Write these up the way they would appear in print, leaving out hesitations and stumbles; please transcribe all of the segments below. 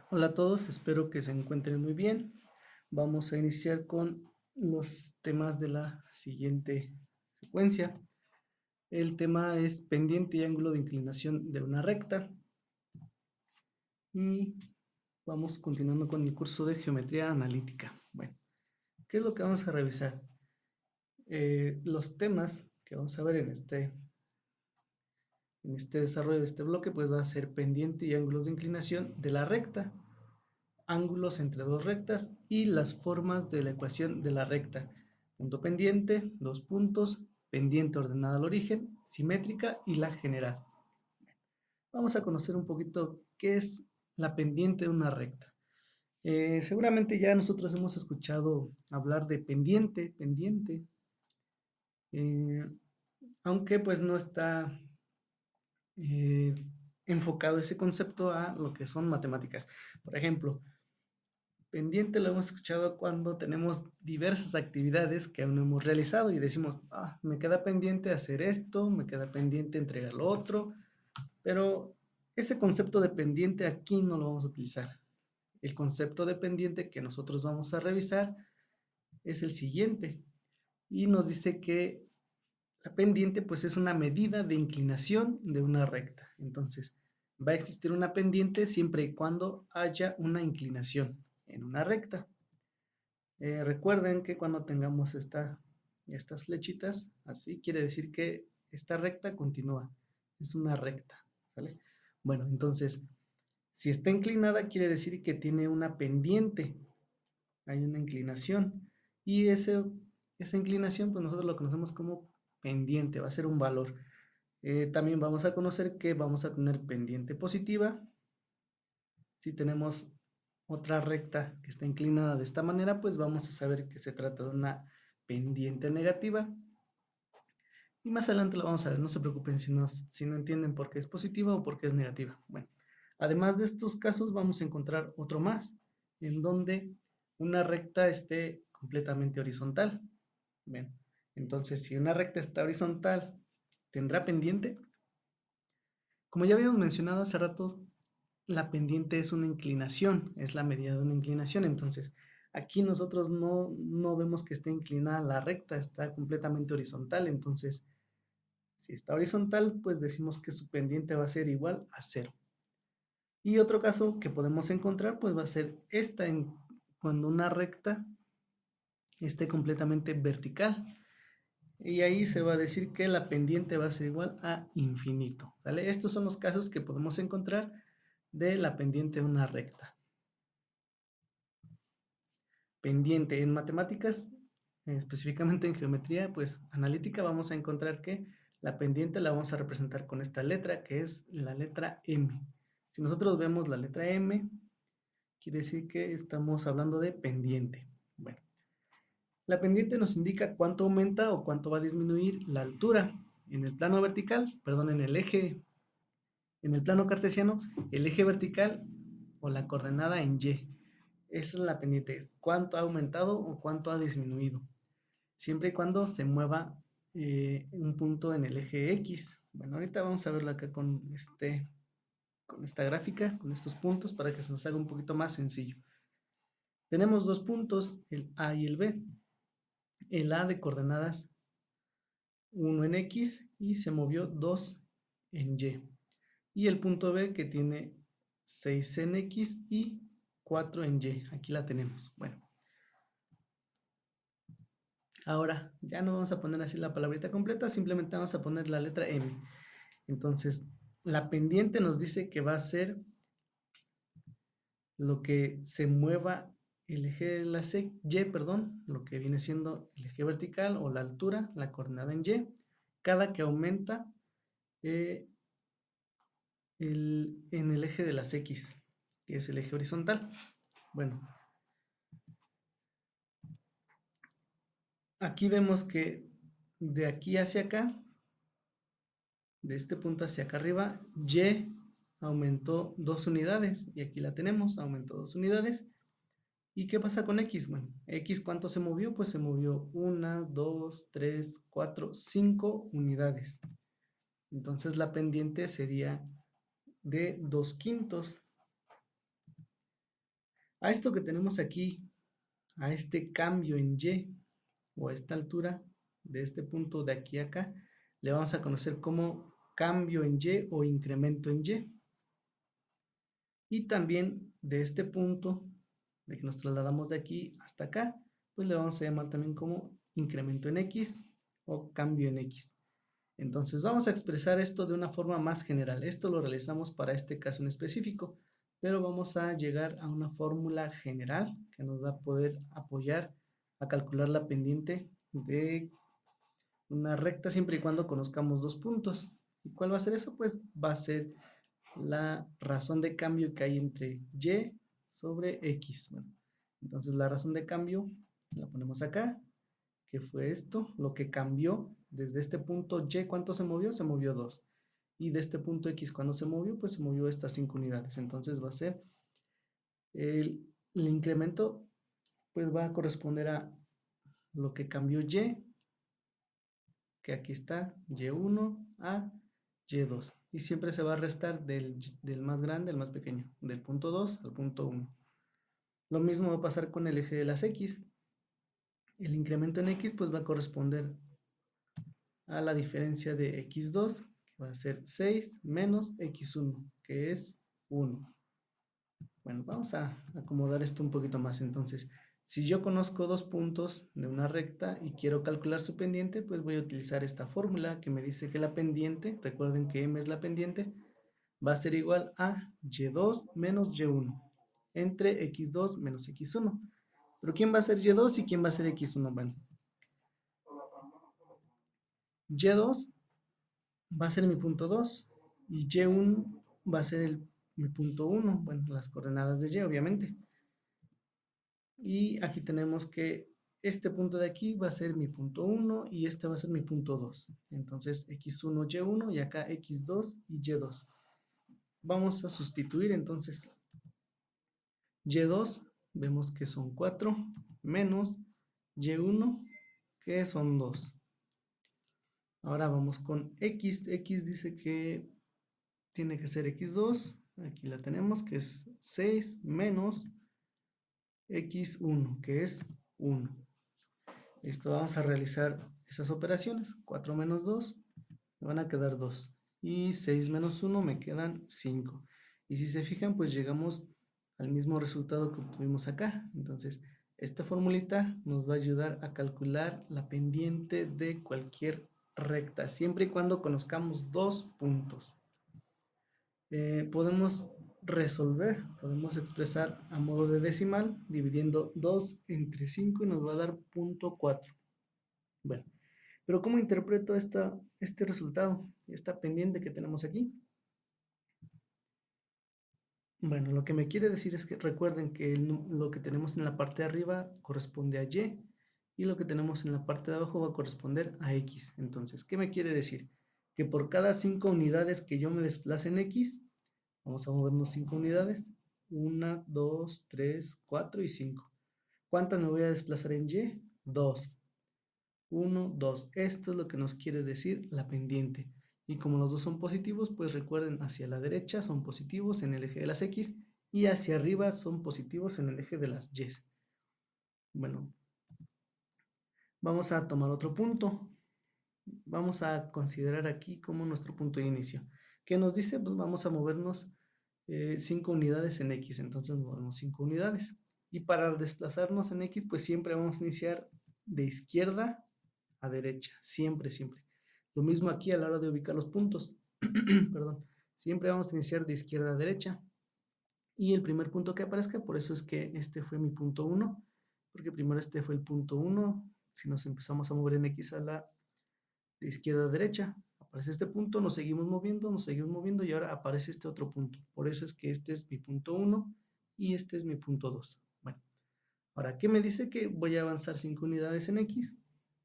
Hola a todos, espero que se encuentren muy bien. Vamos a iniciar con los temas de la siguiente secuencia. El tema es pendiente y ángulo de inclinación de una recta. Y vamos continuando con el curso de geometría analítica. Bueno, ¿qué es lo que vamos a revisar? Los temas que vamos a ver en este desarrollo de este bloque, pues va a ser pendiente y ángulos de inclinación de la recta, ángulos entre dos rectas y las formas de la ecuación de la recta. Punto pendiente, dos puntos, pendiente ordenada al origen, simétrica y la general. Vamos a conocer un poquito qué es la pendiente de una recta. Seguramente ya nosotros hemos escuchado hablar de pendiente, eh, aunque pues no está eh, enfocado ese concepto a lo que son matemáticas. Por ejemplo, pendiente lo hemos escuchado cuando tenemos diversas actividades que aún no hemos realizado y decimos, me queda pendiente hacer esto, me queda pendiente entregar lo otro, pero ese concepto de pendiente aquí no lo vamos a utilizar. El concepto de pendiente que nosotros vamos a revisar es el siguiente y nos dice que la pendiente pues es una medida de inclinación de una recta. Entonces, va a existir una pendiente siempre y cuando haya una inclinación en una recta. Recuerden que cuando tengamos estas flechitas, así quiere decir que esta recta continúa, es una recta, ¿sale? Bueno, entonces, si está inclinada, quiere decir que tiene una pendiente, hay una inclinación, y esa inclinación, pues nosotros lo conocemos como pendiente, va a ser un valor. También vamos a conocer que vamos a tener pendiente positiva, si tenemos otra recta que está inclinada de esta manera, pues vamos a saber que se trata de una pendiente negativa. Y más adelante lo vamos a ver, no se preocupen si no entienden por qué es positiva o por qué es negativa. Bueno, además de estos casos vamos a encontrar otro más, en donde una recta esté completamente horizontal. Bien, entonces si una recta está horizontal, ¿tendrá pendiente? Como ya habíamos mencionado hace rato, la pendiente es una inclinación, es la medida de una inclinación. Entonces, aquí nosotros no vemos que esté inclinada la recta, está completamente horizontal. Entonces, si está horizontal, pues decimos que su pendiente va a ser igual a cero. Y otro caso que podemos encontrar, pues va a ser cuando una recta esté completamente vertical. Y ahí se va a decir que la pendiente va a ser igual a infinito, ¿vale? Estos son los casos que podemos encontrar de la pendiente de una recta. Pendiente en matemáticas, específicamente en geometría, pues analítica, vamos a encontrar que la pendiente la vamos a representar con esta letra, que es la letra M. Si nosotros vemos la letra M, quiere decir que estamos hablando de pendiente. Bueno, la pendiente nos indica cuánto aumenta o cuánto va a disminuir la altura. En el plano vertical, perdón, en el plano cartesiano, el eje vertical o la coordenada en Y. Esa es la pendiente, es cuánto ha aumentado o cuánto ha disminuido, siempre y cuando se mueva un punto en el eje X. Bueno, ahorita vamos a verlo acá con esta gráfica, con estos puntos, para que se nos haga un poquito más sencillo. Tenemos dos puntos, el A y el B. El A de coordenadas 1 en X y se movió 2 en Y. Y el punto B que tiene 6 en X y 4 en Y. Aquí la tenemos. Bueno, ahora ya no vamos a poner así la palabrita completa, simplemente vamos a poner la letra M. Entonces, la pendiente nos dice que va a ser lo que se mueva el eje de la Y, perdón, lo que viene siendo el eje vertical o la altura, la coordenada en Y, cada que aumenta eh, en el eje de las X, que es el eje horizontal. Bueno, aquí vemos que de aquí hacia acá, de este punto hacia acá arriba, Y aumentó 2 unidades, y aquí la tenemos, aumentó 2 unidades. ¿Y qué pasa con X? Bueno, X ¿cuánto se movió? Pues se movió 1, 2, 3, 4, 5 unidades. Entonces la pendiente sería de 2/5. A esto que tenemos aquí, a este cambio en Y, o a esta altura, de este punto de aquí a acá, le vamos a conocer como cambio en Y o incremento en Y. Y también de este punto, de que nos trasladamos de aquí hasta acá, pues le vamos a llamar también como incremento en X o cambio en X. Entonces vamos a expresar esto de una forma más general. Esto lo realizamos para este caso en específico, pero vamos a llegar a una fórmula general que nos va a poder apoyar a calcular la pendiente de una recta siempre y cuando conozcamos dos puntos. ¿Y cuál va a ser eso? Pues va a ser la razón de cambio que hay entre Y sobre X. Bueno, entonces la razón de cambio la ponemos acá, que fue esto, lo que cambió desde este punto Y, ¿cuánto se movió? Se movió 2. Y de este punto X, cuando se movió? Pues se movió estas 5 unidades. Entonces va a ser el incremento, pues va a corresponder a lo que cambió Y, que aquí está, Y1 a Y2. Y siempre se va a restar del más grande al más pequeño, del punto 2 al punto 1. Lo mismo va a pasar con el eje de las X. El incremento en X pues va a corresponder a la diferencia de X2, que va a ser 6 menos X1, que es 1. Bueno, vamos a acomodar esto un poquito más. Entonces, si yo conozco dos puntos de una recta y quiero calcular su pendiente, pues voy a utilizar esta fórmula que me dice que la pendiente, recuerden que M es la pendiente, va a ser igual a Y2 menos Y1 entre X2 menos X1. Pero ¿quién va a ser Y2 y quién va a ser X1? Bueno, Y2 va a ser mi punto 2 y Y1 va a ser mi punto 1, bueno, las coordenadas de Y obviamente. Y aquí tenemos que este punto de aquí va a ser mi punto 1 y este va a ser mi punto 2. Entonces X1, Y1 y acá X2 y Y2. Vamos a sustituir entonces Y2, vemos que son 4 menos Y1 que son 2. Ahora vamos con X. X dice que tiene que ser X2. Aquí la tenemos que es 6 menos X1 que es 1. Listo, vamos a realizar esas operaciones. 4 menos 2 me van a quedar 2. Y 6 menos 1 me quedan 5. Y si se fijan, pues llegamos al mismo resultado que obtuvimos acá. Entonces, esta formulita nos va a ayudar a calcular la pendiente de cualquier recta, siempre y cuando conozcamos dos puntos. Podemos resolver, podemos expresar a modo de decimal, dividiendo 2 entre 5 y nos va a dar 0.4. Bueno, pero ¿cómo interpreto este resultado, esta pendiente que tenemos aquí? Bueno, lo que me quiere decir es que recuerden que lo que tenemos en la parte de arriba corresponde a Y y lo que tenemos en la parte de abajo va a corresponder a X. Entonces, ¿qué me quiere decir? Que por cada 5 unidades que yo me desplace en X, vamos a movernos 5 unidades, 1, 2, 3, 4 y 5. ¿Cuántas me voy a desplazar en Y? 2. 1, 2. Esto es lo que nos quiere decir la pendiente. Y como los dos son positivos, pues recuerden, hacia la derecha son positivos en el eje de las X y hacia arriba son positivos en el eje de las Y. Bueno, vamos a tomar otro punto. Vamos a considerar aquí como nuestro punto de inicio. ¿Qué nos dice? Pues vamos a movernos 5 unidades en X. Entonces movemos 5 unidades. Y para desplazarnos en X, pues siempre vamos a iniciar de izquierda a derecha. Siempre, siempre. Lo mismo aquí a la hora de ubicar los puntos. Perdón. Siempre vamos a iniciar de izquierda a derecha. Y el primer punto que aparezca, por eso es que este fue mi punto 1. Porque primero este fue el punto 1. Si nos empezamos a mover en X a la de izquierda a derecha, aparece este punto, nos seguimos moviendo y ahora aparece este otro punto. Por eso es que este es mi punto 1 y este es mi punto 2. Bueno, ahora, ¿qué me dice? Que voy a avanzar 5 unidades en X.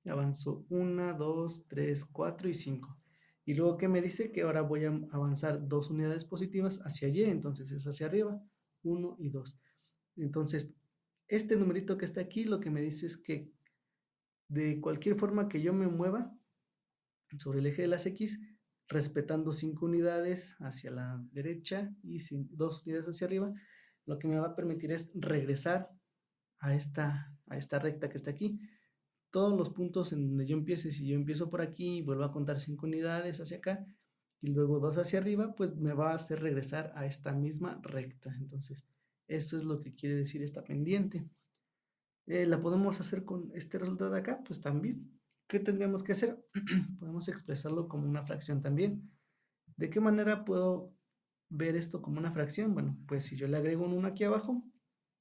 Avanzo 1, 2, 3, 4 y 5. Y luego, ¿qué me dice? Que ahora voy a avanzar 2 unidades positivas hacia Y, entonces es hacia arriba, 1 y 2. Entonces, este numerito que está aquí, lo que me dice es que de cualquier forma que yo me mueva, sobre el eje de las X, respetando 5 unidades hacia la derecha y 2 unidades hacia arriba, lo que me va a permitir es regresar a esta recta que está aquí. Todos los puntos en donde yo empiece, si yo empiezo por aquí, vuelvo a contar 5 unidades hacia acá y luego 2 hacia arriba, pues me va a hacer regresar a esta misma recta. Entonces, eso es lo que quiere decir esta pendiente. ¿La podemos hacer con este resultado de acá? Pues también. ¿Qué tendríamos que hacer? Podemos expresarlo como una fracción también. ¿De qué manera puedo ver esto como una fracción? Bueno, pues si yo le agrego un 1 aquí abajo,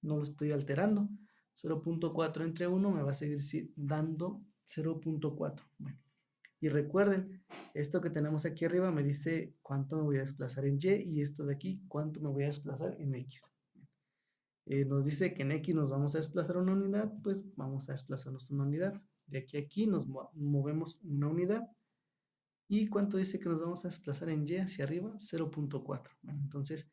no lo estoy alterando. 0.4 entre 1 me va a seguir dando 0.4. Bueno, y recuerden, esto que tenemos aquí arriba me dice cuánto me voy a desplazar en Y y esto de aquí, cuánto me voy a desplazar en X. Nos dice que en X nos vamos a desplazar una unidad, pues vamos a desplazarnos una unidad. De aquí a aquí nos movemos una unidad. ¿Y cuánto dice que nos vamos a desplazar en Y hacia arriba? 0.4. Bueno, entonces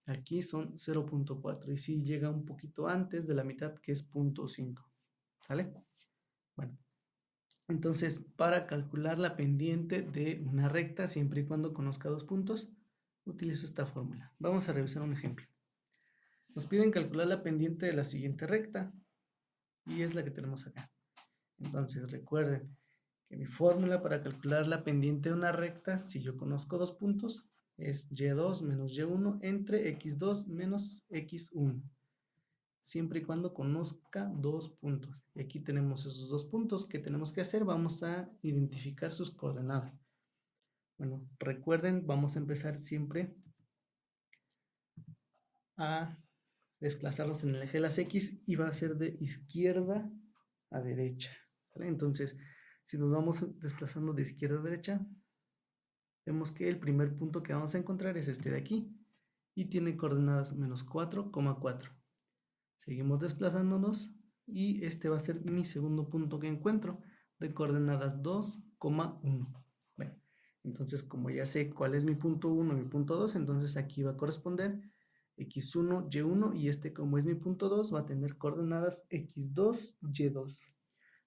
aquí son 0.4 y si llega un poquito antes de la mitad que es 0.5. ¿Sale? Bueno, entonces para calcular la pendiente de una recta, siempre y cuando conozca dos puntos, utilizo esta fórmula. Vamos a revisar un ejemplo. Nos piden calcular la pendiente de la siguiente recta y es la que tenemos acá. Entonces recuerden que mi fórmula para calcular la pendiente de una recta, si yo conozco dos puntos, es y2 menos y1 entre x2 menos x1, siempre y cuando conozca dos puntos. Y aquí tenemos esos dos puntos. ¿Qué tenemos que hacer? Vamos a identificar sus coordenadas. Bueno, recuerden, vamos a empezar siempre a desplazarnos en el eje de las X y va a ser de izquierda a derecha. ¿Vale? Entonces, si nos vamos desplazando de izquierda a derecha, vemos que el primer punto que vamos a encontrar es este de aquí y tiene coordenadas menos 4,4. Seguimos desplazándonos y este va a ser mi segundo punto que encuentro de coordenadas 2,1. Bueno, entonces como ya sé cuál es mi punto 1 y mi punto 2, entonces aquí va a corresponder x1, y1 y este como es mi punto 2 va a tener coordenadas x2, y2.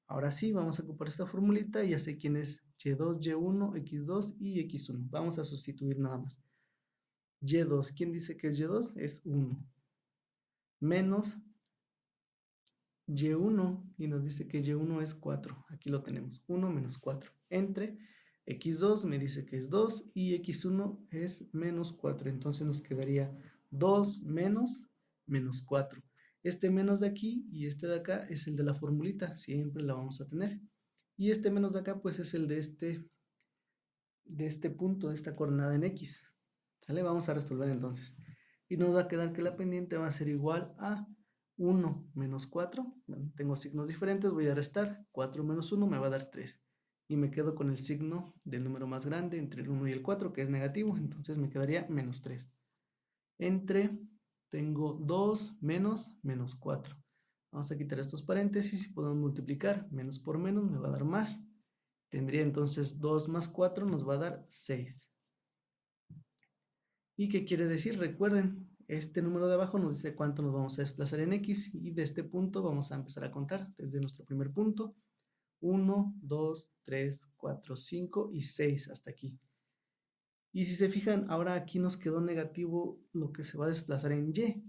Ahora sí, vamos a ocupar esta formulita y ya sé quién es y2, y1, x2 y x1. Vamos a sustituir nada más. Y2, ¿quién dice que es y2? Es 1. Menos y1 y nos dice que y1 es 4. Aquí lo tenemos, 1 menos 4. Entre x2 me dice que es 2 y x1 es menos 4. Entonces nos quedaría 2 menos 4. Este menos de aquí y este de acá es el de la formulita, siempre la vamos a tener. Y este menos de acá pues es el de este punto, de esta coordenada en x. ¿Sale? Vamos a resolver entonces. Y nos va a quedar que la pendiente va a ser igual a 1 menos 4. Bueno, tengo signos diferentes, voy a restar. 4 menos 1 me va a dar 3. Y me quedo con el signo del número más grande entre el 1 y el 4, que es negativo. Entonces me quedaría menos 3. Entre, tengo 2 menos 4. Vamos a quitar estos paréntesis y podemos multiplicar. Menos por menos me va a dar más. Tendría entonces 2 más 4 nos va a dar 6. ¿Y qué quiere decir? Recuerden, este número de abajo nos dice cuánto nos vamos a desplazar en X y de este punto vamos a empezar a contar desde nuestro primer punto. 1, 2, 3, 4, 5 y 6 hasta aquí. Y si se fijan, ahora aquí nos quedó negativo lo que se va a desplazar en Y.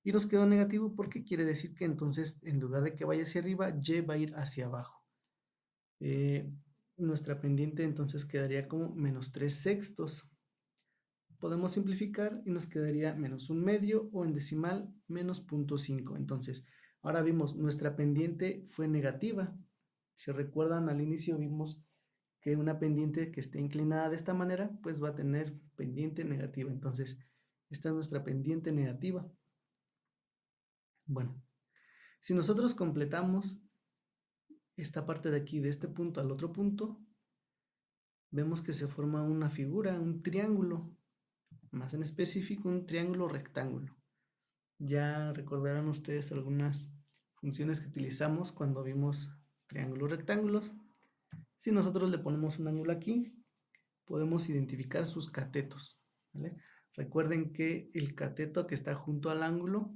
Y nos quedó negativo porque quiere decir que entonces en lugar de que vaya hacia arriba, Y va a ir hacia abajo. Nuestra pendiente entonces quedaría como menos 3 sextos. Podemos simplificar y nos quedaría menos un medio o en decimal menos 0.5. Entonces, ahora vimos nuestra pendiente fue negativa. Si recuerdan al inicio vimos que una pendiente que esté inclinada de esta manera, pues va a tener pendiente negativa. Entonces, esta es nuestra pendiente negativa. Bueno, si nosotros completamos esta parte de aquí, de este punto al otro punto, vemos que se forma una figura, un triángulo, más en específico un triángulo rectángulo. Ya recordarán ustedes algunas funciones que utilizamos cuando vimos triángulos rectángulos. Si nosotros le ponemos un ángulo aquí, podemos identificar sus catetos, ¿vale? Recuerden que el cateto que está junto al ángulo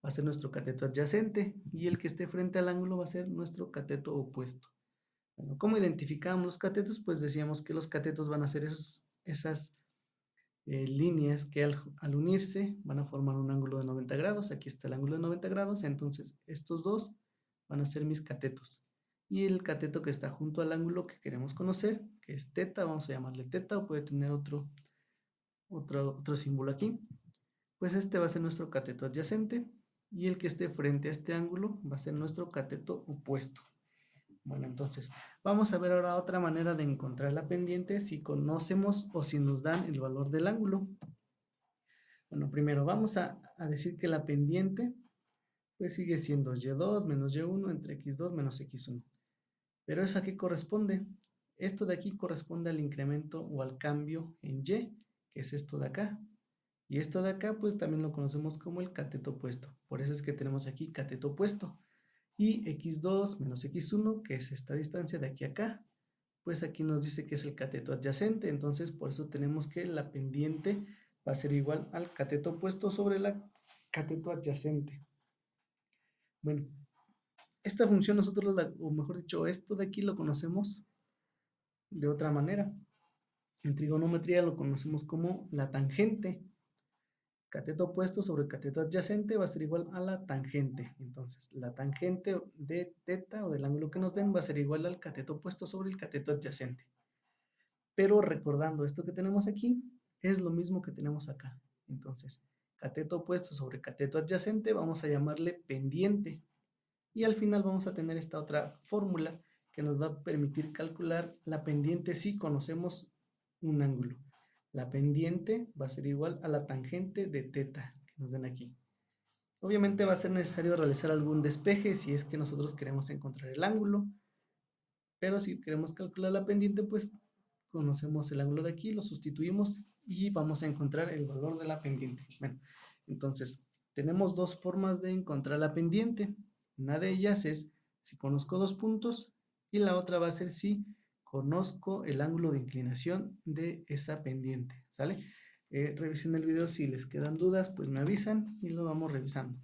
va a ser nuestro cateto adyacente y el que esté frente al ángulo va a ser nuestro cateto opuesto. Bueno, ¿cómo identificamos los catetos? Pues decíamos que los catetos van a ser esas líneas que al unirse van a formar un ángulo de 90 grados. Aquí está el ángulo de 90 grados, entonces estos dos van a ser mis catetos. Y el cateto que está junto al ángulo que queremos conocer, que es teta, vamos a llamarle teta, o puede tener otro símbolo aquí. Pues este va a ser nuestro cateto adyacente, y el que esté frente a este ángulo va a ser nuestro cateto opuesto. Bueno, entonces, vamos a ver ahora otra manera de encontrar la pendiente si conocemos o si nos dan el valor del ángulo. Bueno, primero vamos a decir que la pendiente pues sigue siendo y2 menos y1 entre x2 menos x1. Pero ¿eso a qué corresponde? Esto de aquí corresponde al incremento o al cambio en y, que es esto de acá. Y esto de acá pues también lo conocemos como el cateto opuesto. Por eso es que tenemos aquí cateto opuesto. Y x2 menos x1, que es esta distancia de aquí a acá, pues aquí nos dice que es el cateto adyacente, entonces por eso tenemos que la pendiente va a ser igual al cateto opuesto sobre el cateto adyacente. Bueno, esta función nosotros, o mejor dicho, esto de aquí lo conocemos de otra manera. En trigonometría lo conocemos como la tangente. Cateto opuesto sobre cateto adyacente va a ser igual a la tangente. Entonces, la tangente de teta o del ángulo que nos den va a ser igual al cateto opuesto sobre el cateto adyacente. Pero recordando esto que tenemos aquí, es lo mismo que tenemos acá. Entonces, cateto opuesto sobre cateto adyacente vamos a llamarle pendiente. Y al final vamos a tener esta otra fórmula que nos va a permitir calcular la pendiente si conocemos un ángulo. La pendiente va a ser igual a la tangente de teta que nos den aquí. Obviamente va a ser necesario realizar algún despeje si es que nosotros queremos encontrar el ángulo, pero si queremos calcular la pendiente, pues conocemos el ángulo de aquí, lo sustituimos y vamos a encontrar el valor de la pendiente. Bueno, entonces tenemos dos formas de encontrar la pendiente. Una de ellas es si conozco dos puntos y la otra va a ser si conozco el ángulo de inclinación de esa pendiente, ¿sale? Revisen el video, si les quedan dudas, pues me avisan y lo vamos revisando.